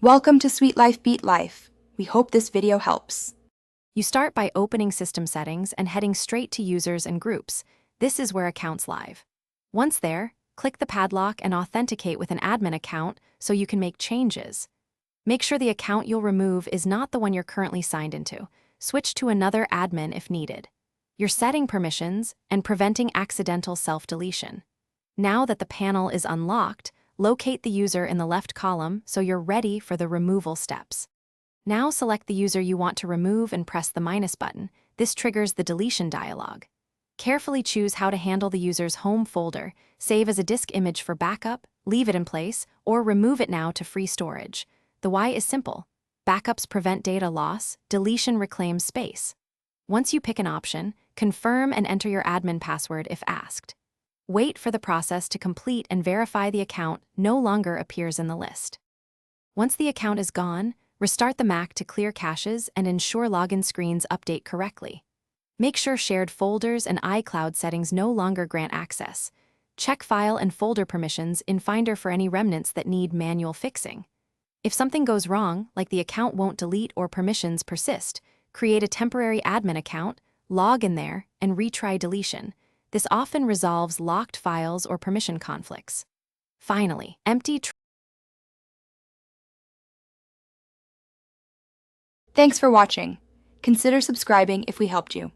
Welcome to Sweet Life Beat Life. We hope this video helps. You start by opening System Settings and heading straight to Users and Groups. This is where Accounts live. Once there, click the padlock and authenticate with an admin account so you can make changes. Make sure the account you'll remove is not the one you're currently signed into. Switch to another admin if needed. You're setting permissions and preventing accidental self-deletion. Now that the panel is unlocked, locate the user in the left column so you're ready for the removal steps. Now select the user you want to remove and press the minus button. This triggers the deletion dialog. Carefully choose how to handle the user's home folder, save as a disk image for backup, leave it in place, or remove it now to free storage. The why is simple. Backups prevent data loss, deletion reclaims space. Once you pick an option, confirm and enter your admin password if asked. Wait for the process to complete and verify the account no longer appears in the list. Once the account is gone, restart the Mac to clear caches and ensure login screens update correctly. Make sure shared folders and iCloud settings no longer grant access. Check file and folder permissions in Finder for any remnants that need manual fixing. If something goes wrong, like the account won't delete or permissions persist, create a temporary admin account, log in there, and retry deletion. This often resolves locked files or permission conflicts. Finally, empty. Thanks for watching. Consider subscribing if we helped you.